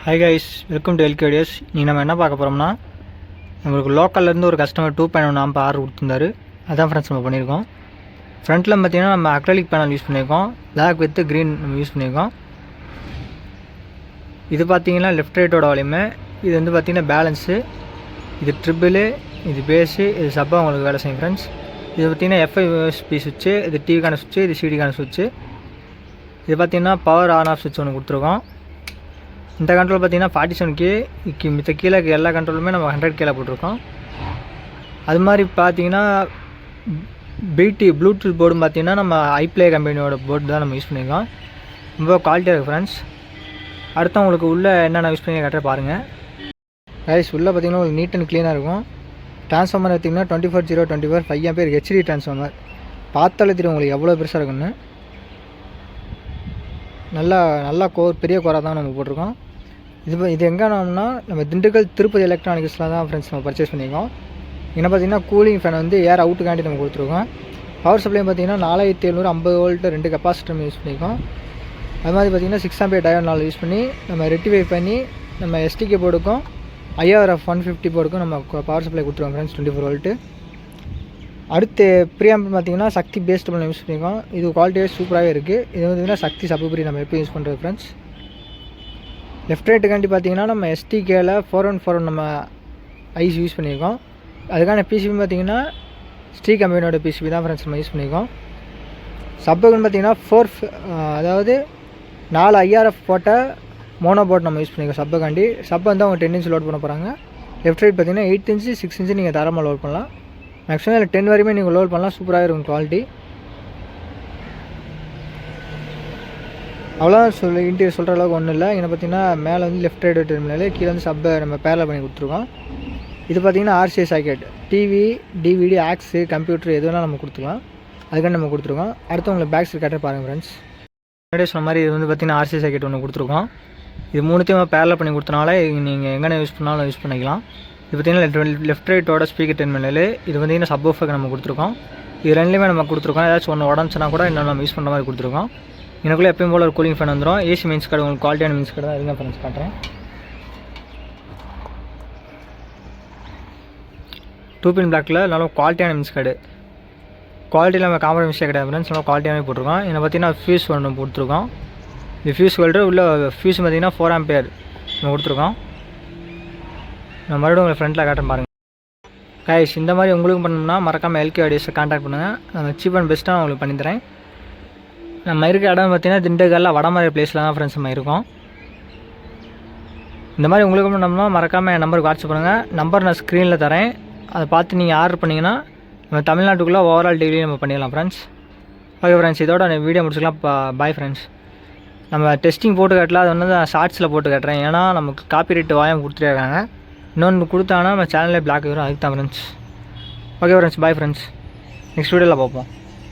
High guys, welcome to LK videos. நீங்கள் நம்ம என்ன பார்க்க போகிறோம்னா, நம்மளுக்கு லோக்கல்லேருந்து ஒரு கஸ்டமர் 2.1 ஆம்ப் ஆர்டர் கொடுத்துருந்தாரு. அதான் ஃப்ரெண்ட்ஸ் நம்ம பண்ணியிருக்கோம். ஃப்ரண்ட்டில் பார்த்தீங்கன்னா நம்ம அக்ரலிக் பேனல் யூஸ் பண்ணியிருக்கோம். பிளாக் வித் க்ரீன் நம்ம யூஸ் பண்ணியிருக்கோம். இது பார்த்தீங்கன்னா லெஃப்ட் ரைட்டோட வால்யூமு. இது வந்து பார்த்தீங்கன்னா பேலன்ஸு, இது ட்ரிபிளு, இது பேஸு, இது சப்பாக உங்களுக்கு வேலை செய்யும் ஃப்ரெண்ட்ஸ். இது பார்த்தீங்கன்னா எஃப்ஐஎஸ்பி சுவிட்சு, இது டிவிக்கான சுவிட்சு, இது சிடிக்கான சுவிட்சு. இது பார்த்தீங்கன்னா பவர் ஆன் ஆஃப் சுவிட்ச் ஒன்று கொடுத்துருக்கோம். இந்த கண்ட்ரோல் பார்த்தீங்கன்னா 47K, மித்த கீழே எல்லா கண்ட்ரோலுமே நம்ம 100K போட்டிருக்கோம். அது மாதிரி பார்த்தீங்கன்னா ப்ளூடூத் போர்டும் பார்த்தீங்கன்னா நம்ம ஐப்ளே கம்பெனியோட போர்டு தான் நம்ம யூஸ் பண்ணியிருக்கோம். ரொம்ப குவாலிட்டியாக இருக்குது ஃப்ரெண்ட்ஸ். அடுத்து உங்களுக்கு உள்ளே என்னென்ன யூஸ் பண்ணி கட்டுற பாருங்கள். கைஸ், உள்ளே பார்த்தீங்கன்னா உங்களுக்கு நீட் அண்ட் க்ளீனாக இருக்கும். ட்ரான்ஸ்ஃபார்மர் பார்த்தீங்கன்னா 24/0/24 5 ஆம்பியர் ஹெச்டி ட்ரான்ஸ்ஃபார்மர். பார்த்தாலே தெரியும் உங்களுக்கு எவ்வளோ பெருசாக இருக்குன்னு. நல்லா பெரிய கோராக தான் நம்ம போட்டிருக்கோம். இது எங்கேனோம்னா நம்ம திண்டுக்கல் திருப்பதி எலக்ட்ரானிக்ஸில் தான் ஃப்ரெண்ட்ஸ் நம்ம பர்ச்சேஸ் பண்ணியிருக்கோம். என்ன பார்த்தீங்கன்னா கூலிங் ஃபேன் வந்து ஏர் அவுட்டுக்காண்டி நம்ம கொடுத்துருக்கோம். பவர் சப்ளை பார்த்தீங்கன்னா 4700 50 வோல்ட் 2 கெப்பாசிட்டர் யூஸ் பண்ணியிருக்கோம். அது மாதிரி பார்த்தீங்கன்னா 6 ஆம்பியர் டயோட் 4 யூஸ் பண்ணி நம்ம ரெக்டிஃபை பண்ணி நம்ம எஸ்டிகே போர்டுக்கும் IRF 150 போர்டுக்கும் நம்ம பவர் சப்ளை கொடுத்துருக்கோம் ஃப்ரெண்ட்ஸ் 24 வோல்ட்டு. அடுத்து ப்ரீஆம்ப் பார்த்தீங்கன்னா சக்தி பேஸ்ட் பண்ண யூஸ் பண்ணியிருக்கோம். இது குவாலிட்டியாக சூப்பராகவே இருக்குது. இது வந்து சக்தி சப்ரி நம்ம எப்போ யூஸ் பண்ணுறது ஃப்ரெண்ட்ஸ். லெஃப்ட் ரைட்டுக்காண்டி பார்த்தீங்கன்னா நம்ம எஸ்டிகேல 4141 நம்ம ஐஸ் யூஸ் பண்ணியிருக்கோம். அதுக்கான பிசிபி பார்த்தீங்கன்னா ஸ்ரீ கம்பெனியோட பிசிபி தான் ஃப்ரெண்ட்ஸ் நம்ம யூஸ் பண்ணியிருக்கோம். சப்புக்குன்னு பார்த்தீங்கன்னா அதாவது 4 IRF போட்ட மோனோ போர்ட் நம்ம யூஸ் பண்ணியிருக்கோம். சப்புக்காண்டி சப்பு வந்து அவங்க 10 இன்ச் லோட் பண்ண போகிறாங்க. லெஃப்ட் ரைட் பார்த்தீங்கன்னா 8 இன்ச்சு 6 இன்ச்சு நீங்கள் தாராளமாக லோட் பண்ணலாம். மேக்ஸிமம் இல்லை 10 வரையுமே நீங்கள் லோட் பண்ணலாம். சூப்பராக இருக்கும் குவாலிட்டி. அவ்வளோதான் இன்டீரியர் சொல்கிற அளவுக்கு ஒன்றும் இல்லை. இங்கே பார்த்தீங்கன்னா மேலே வந்து லெஃப்ட் ரைட் டெர்மினல், கீழே வந்து சப்பை நம்ம பேரல் பண்ணி கொடுத்துருக்கோம். இது பார்த்தீங்கன்னா RCA socket, TV, DVD, aux, computer எது வேணால் நம்ம கொடுத்துக்கலாம். அதுக்காண்டி நம்ம கொடுத்துருக்கோம். அடுத்து உங்களுக்கு பேக் சைட் கட்ட பாருங்கள் ஃப்ரெண்ட்ஸ். முன்னாடியே சொன்ன மாதிரி இது வந்து பார்த்தீங்கன்னா RCA சாக்கெட் ஒன்று கொடுத்துருக்கோம். இது மூணுத்தையும் பேரல் பண்ணி கொடுத்தனால நீங்கள் எங்கே யூஸ் பண்ணாலும் யூஸ் பண்ணிக்கலாம். இது பார்த்திங்கன்னா லெஃப்ட் ரைட்டோட ஸ்பீக்கர் டெர்மினல். இது பார்த்திங்கன்னா சப்வூஃபருக்கு நம்ம கொடுத்துருக்கோம். இது ரெண்டுலேயுமே நம்ம கொடுத்துருக்கோம். ஏதாச்சும் ஒன்று உடஞ்சுனா கூட இன்னும் நம்ம யூஸ் பண்ணுற மாதிரி கொடுத்துருக்கோம். எனக்குள்ளே எப்பயும் போல் ஒரு கூலிங் ஃபேன் வந்துடும். ஏசி மீன்ஸ் கார்டு உங்களுக்கு குவாலிட்டியான மீன்ஸ் கார்டு தான். இதுதான் ஃப்ரெண்ட்ஸ் காட்டுறேன். 2 பிளாக்கில் நல்ல குவாலிட்டியான மீன்ஸ் கார்டு. குவாலிட்டியில் நம்ம காம்ப்ரமைஸே கிடையாது ஃப்ரெண்ட்ஸ். நல்லா குவாலிட்டியாகவே போட்டிருக்கோம். இதை பார்த்திங்கன்னா ஃபியூஸ் ஒன்று கொடுத்துருக்கோம். இது ஃபியூஸ் ஹோல்டர் உள்ள ஃபியூஸ் பார்த்திங்கன்னா 4 ஆம்பியர் நம்ம கொடுத்துருக்கோம். நான் மறுபடியும் உங்களை ஃப்ரெண்டில் காட்டுறேன் பாருங்கள். கைஸ், இந்த மாதிரி உங்களுக்கும் பண்ணணும்னா மறக்காமல் எல்கே வீடியோஸை கான்டாக்ட் பண்ணுங்கள். நான் சீப் அண்ட் பெஸ்ட்டாக உங்களுக்கு பண்ணித்தரேன். நம்ம இருக்க இடம் பார்த்திங்கன்னா திண்டுக்கல்லில் வடமரை பிளேஸில் தான் ஃப்ரெண்ட்ஸ் நம்ம இருக்கோம். இந்த மாதிரி உங்களுக்கு பண்ணோம்னா மறக்காமல் என் நம்பருக்கு வாட்ஸ்அப் பண்ணுங்கள். நம்பர் நான் ஸ்க்ரீனில் தரேன். அதை பார்த்து நீங்கள் ஆர்டர் பண்ணிங்கன்னா நம்ம தமிழ்நாட்டுக்குள்ளே ஓவரால் டெய்லியும் நம்ம பண்ணிடலாம் ஃப்ரெண்ட்ஸ். ஓகே ஃப்ரெண்ட்ஸ், இதோட வீடியோ முடிச்சுக்கலாம். Bye friends. நம்ம டெஸ்டிங் போட்டு காட்டலாம். அது வந்து ஷார்ட்ஸில் போட்டு காட்டுறேன். ஏன்னா நமக்கு காப்பி ரைட் வாயம் கொடுத்துருக்காங்க. இன்னொன்று கொடுத்தாங்கன்னா நம்ம சேனலே பிளாக் ஆகிடும். அதுக்கு தான் friends. Okay friends, bye friends. Next வீடியோவில் பார்ப்போம்.